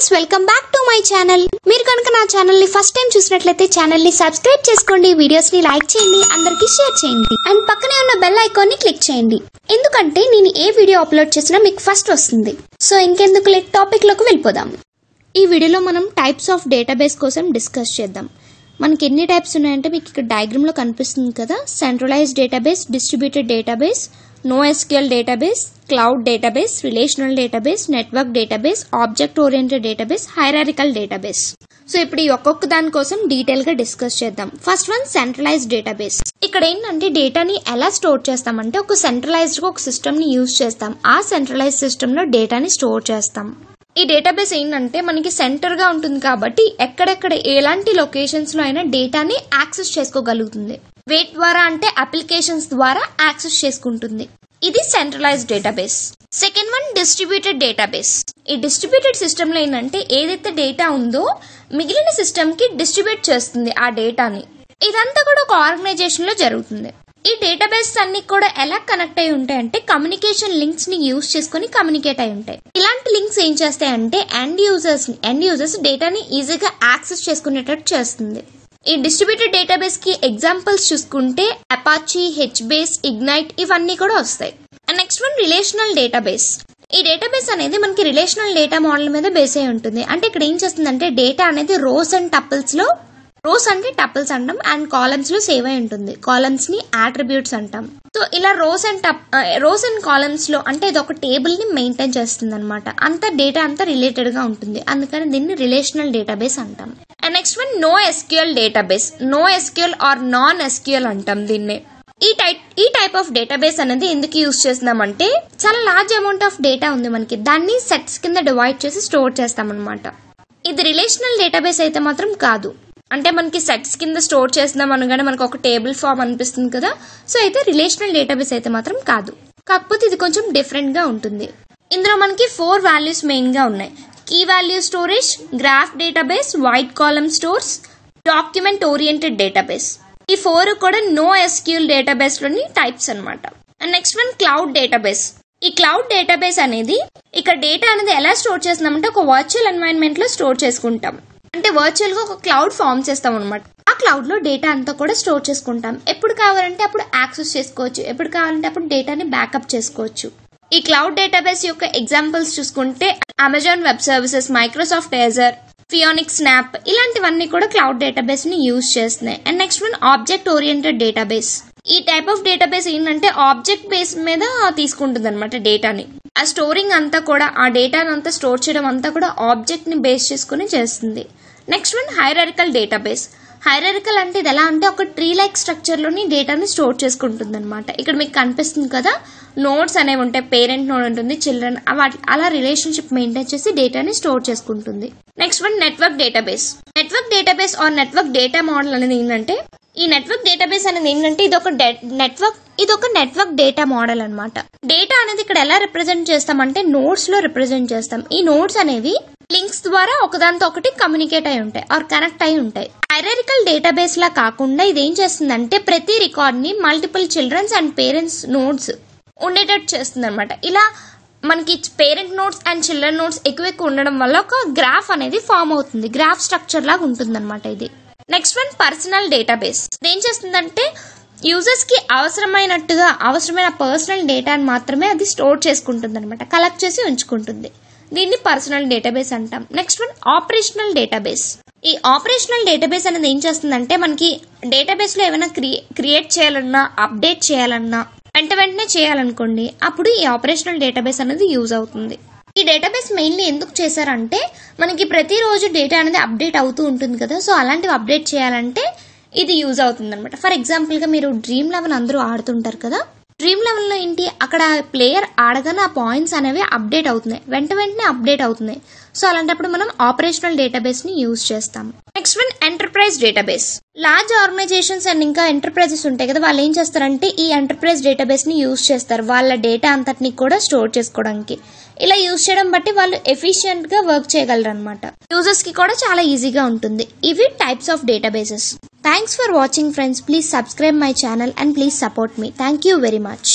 Friends welcome back to my channel. మీరు కనుక నా ఛానల్ ని ఫస్ట్ టైం చూసినట్లయితే ఛానల్ ని సబ్స్క్రైబ్ చేసుకోండి, వీడియోస్ ని లైక్ చేయండి, అందరికీ షేర్ చేయండి అండ్ పక్కనే ఉన్న బెల్ ఐకాన్ ని క్లిక్ చేయండి. ఎందుకంటే నేను ఏ వీడియో అప్లోడ్ చేసినా మీకు ఫస్ట్ వస్తుంది. సో ఇంకెందుకు లేట్ టాపిక్ లోకి వెళ్ళిపోదాం. ఈ వీడియోలో మనం టైప్స్ ఆఫ్ డేటాబేస్ కోసం డిస్కస్ చేద్దాం. మనకి ఎన్ని టైప్స్ ఉన్నాయంటే మీకు ఇక్కడ డయాగ్రామ్ లో కనిపిస్తుంది కదా. Centralized database, distributed database, NoSQL database, cloud database, relational database, network database, object oriented database, hierarchical database. So ఇప్పుడు ఈ ఒక్కొక్క దాని కోసం డీటెయిల్ గా డిస్కస్ చేద్దాం. First one centralized database. ఇక్కడ ఏంటంటే డేటాని ఎలా స్టోర్ చేస్తామంటే ఒక సెంట్రలైజ్డ్ గా ఒక సిస్టమ్ ని యూజ్ చేస్తాం. ఆ సెంట్రలైజ్డ్ సిస్టమ్ లో డేటాని స్టోర్ చేస్తాం. ఈ డేటాబేస్ ఏంటంటే మనకి సెంటర్ గా ఉంటుంది కాబట్టి ఎక్కడెక్కడ ఎలాంటి లొకేషన్స్ లో అయినా డేటాని యాక్సెస్ చేసుకోగలుగుతుంది. వేట్ ద్వారా అంటే అప్లికేషన్స్ ద్వారా యాక్సెస్ చేసుకుంటుంది. ఇది centralized database. Second one distributed database. ఈ డిస్ట్రిబ్యూటెడ్ సిస్టమ్ లో ఏంటంటే ఏదైతే డేటా ఉందో మిగిలిన సిస్టమ్ కి డిస్ట్రిబ్యూట్ చేస్తుంది ఆ డేటాని. ఇదంతా కూడా ఒక ఆర్గనైజేషన్ లో జరుగుతుంది. ఈ డేటాబేస్ అన్ని కూడా ఎలా కనెక్ట్ అయి ఉంటాయంటే కమ్యూనికేషన్ లింక్స్ ని యూజ్ చేసుకుని కమ్యూనికేట్ అయి ఉంటాయి. ఇలాంటి లింక్స్ ఏం చేస్తాయంటే ఎండ్ యూజర్స్ డేటాని ఈజీగా యాక్సెస్ చేసుకునేటట్టు చేస్తుంది. ఈ డిస్ట్రిబ్యూటెడ్ డేటాబేస్ కి ఎగ్జాంపుల్స్ చూసుకుంటే అపాచీ, హెచ్బేస్, ఇగ్నైట్ ఇవన్నీ కూడా వస్తాయి. Next one relational database. ఈ డేటాబేస్ అనేది మనకి రిలేషనల్ డేటా మోడల్ మీద బేస్ అయి ఉంటుంది. అంటే ఇక్కడ ఏం చేస్తుందంటే డేటా అనేది రోస్ అండ్ టపుల్స్ లో, రోస్ అంటే టపుల్స్ అంటాం అండ్ కాలమ్స్ లో సేవ్ అయి ఉంటుంది. కాలమ్స్ ని అట్రిబ్యూట్స్ అంటాం. సో ఇలా రోస్ అండ్ కాలమ్స్ లో అంటే ఇది ఒక టేబుల్ ని మెయింటైన్ చేస్తుంది అనమాట. అంత డేటా అంతా రిలేటెడ్ గా ఉంటుంది. అందుకని దీన్ని రిలేషనల్ డేటాబేస్ అంటాం. And next one NoSQL database. NoSQL or non SQL అంటాం దీన్ని. ఈ టైప్ ఆఫ్ డేటాబేస్ అనేది ఎందుకు యూజ్ చేస్తున్నామంటే చాలా లార్జ్ అమౌంట్ ఆఫ్ డేటా ఉంది మనకి, దాన్ని సెట్స్ కింద డివైడ్ చేసి స్టోర్ చేస్తాం అనమాట. ఇది రిలేషనల్ డేటాబేస్ అయితే మాత్రం కాదు. అంటే మనకి సెట్స్ కింద స్టోర్ చేస్తున్నాం అనగానే మనకు ఒక టేబుల్ ఫామ్ అనిపిస్తుంది కదా. సో అయితే రిలేషనల్ డేటాబేస్ అయితే మాత్రం కాదు. కాకపోతే ఇది కొంచెం డిఫరెంట్ గా ఉంటుంది. ఇందులో మనకి 4 వాల్యూస్ మెయిన్ గా ఉన్నాయి. Key value storage, graph database, wide column stores, document oriented database. ఈ 4 కూడా NoSQL డేటాబేస్ లోని టైప్స్ అనమాట. And next one cloud database. ఈ క్లౌడ్ డేటాబేస్ అనేది ఇక్కడ డేటా అనేది ఎలా స్టోర్ చేస్తున్నామంటే ఒక వర్చువల్ ఎన్వైరన్మెంట్ లో స్టోర్ చేసుకుంటాం. అంటే వర్చువల్ గా ఒక క్లౌడ్ ఫామ్ చేస్తాం అనమాట. ఆ క్లౌడ్ లో డేటా అంతా కూడా స్టోర్ చేసుకుంటాం. ఎప్పుడు కావాలంటే అప్పుడు యాక్సెస్ చేసుకోవచ్చు, ఎప్పుడు కావాలంటే అప్పుడు డేటాని బ్యాకప్ చేసుకోవచ్చు. ఈ క్లౌడ్ డేటాబేస్ యొక్క ఎగ్జాంపుల్స్ చూసుకుంటే Amazon web services, Microsoft Azure, Phoenix, Snap ఇలాంటివన్నీ కూడా క్లౌడ్ డేటాబేస్ ని యూజ్ చేస్తున్నాయి. And next one object oriented database. ఈ టైప్ ఆఫ్ డేటాబేస్ ఏంటంటే ఆబ్జెక్ట్ బేస్ మీద తీసుకుంటుంది అనమాట డేటాని. ఆ స్టోరింగ్ అంతా కూడా ఆ డేటాను అంతా స్టోర్ చేయడం అంతా కూడా ఆబ్జెక్ట్ ని బేస్ చేసుకుని చేస్తుంది. Next one hierarchical database. Hierarchical అంటే ఇది ఎలా అంటే ఒక ట్రీ లైక్ స్ట్రక్చర్ లోని డేటాని స్టోర్ చేసుకుంటుంది అనమాట. ఇక్కడ మీకు కనిపిస్తుంది కదా, నోడ్స్ అనేవి ఉంటాయి. పేరెంట్ నోడ్ ఉంటుంది, చిల్డ్రన్, అలా రిలేషన్షిప్ మెయింటైన్ చేసి డేటాని స్టోర్ చేసుకుంటుంది. Next one network database. Network database or network data model అనేది ఏంటంటే ఈ నెట్వర్క్ డేటాబేస్ అనేది ఏంటంటే ఇది ఒక నెట్వర్క్ డేటా మోడల్ అనమాట. డేటా అనేది ఇక్కడ ఎలా రిప్రజెంట్ చేస్తామంటే నోడ్స్ లో రిప్రజెంట్ చేస్తాం. ఈ నోడ్స్ అనేవి లింక్స్ ద్వారా ఒకదాంతో ఒకటి కమ్యూనికేట్ అయి ఉంటాయి ఆర్ కనెక్ట్ అయి ఉంటాయి. హైరార్కికల్ డేటాబేస్ లా కాకుండా ఇది ఏం చేస్తుందంటే ప్రతి రికార్డ్ ని multiple childrens and parents nodes ఉండేటట్టు చేస్తుంది అనమాట. ఇలా మనకి parent nodes and children nodes ఎక్కువ ఉండడం వల్ల ఒక గ్రాఫ్ అనేది ఫామ్ అవుతుంది. గ్రాఫ్ స్ట్రక్చర్ లాగా ఉంటుంది అనమాట ఇది. Next one personal database. ఏం చేస్తుందంటే యూజర్స్ కి అవసరమైన పర్సనల్ డేటాని మాత్రమే అది స్టోర్ చేసుకుంటుంది అనమాట, కలెక్ట్ చేసి ఉంచుకుంటుంది. దీన్ని పర్సనల్ డేటాబేస్ అంటాం. Next one operational database. ఈ ఆపరేషనల్ డేటాబేస్ అనేది ఏం చేస్తుందంటే మనకి డేటాబేస్ లో ఏమైనా క్రియేట్ చేయాలన్నా, అప్డేట్ చేయాలన్నా, వెంటనే చేయాలనుకోండి, అప్పుడు ఈ ఆపరేషనల్ డేటాబేస్ అనేది యూజ్ అవుతుంది. ఈ డేటాబేస్ మెయిన్లీ ఎందుకు చేశారంటే మనకి ప్రతిరోజు డేటా అనేది అప్డేట్ అవుతూ ఉంటుంది కదా. సో అలాంటివి అప్డేట్ చేయాలంటే ఇది యూజ్ అవుతుంది అనమాట. ఫర్ ఎగ్జాంపుల్ గా మీరు Dream11 అందరూ ఆడుతుంటారు కదా. Dream11 లో ఏంటి, అక్కడ ప్లేయర్ ఆడగానే ఆ పాయింట్స్ అనేవి అప్డేట్ అవుతున్నాయి, వెంటనే అప్డేట్ అవుతున్నాయి. సో అలాంటప్పుడు మనం ఆపరేషనల్ డేటాబేస్ ని యూజ్ చేస్తాం. Next one enterprise database. Large organisations and ఇంకా ఎంటర్ప్రైజెస్ ఉంటాయి కదా, వాళ్ళు ఏం చేస్తారంటే ఈ ఎంటర్ప్రైజ్ డేటాబేస్ ని యూజ్ చేస్తారు వాళ్ళ డేటా అంతటిని కూడా స్టోర్ చేసుకోవడానికి. ఇలా యూజ్ చేయడం బట్టి వాళ్ళు ఎఫిషియెంట్ గా వర్క్ చేయగలరు అనమాట. యూజర్స్ కి కూడా చాలా ఈజీగా ఉంటుంది. ఇవి types of databases. Thanks for watching friends. Please subscribe my channel and please support me. Thank you very much.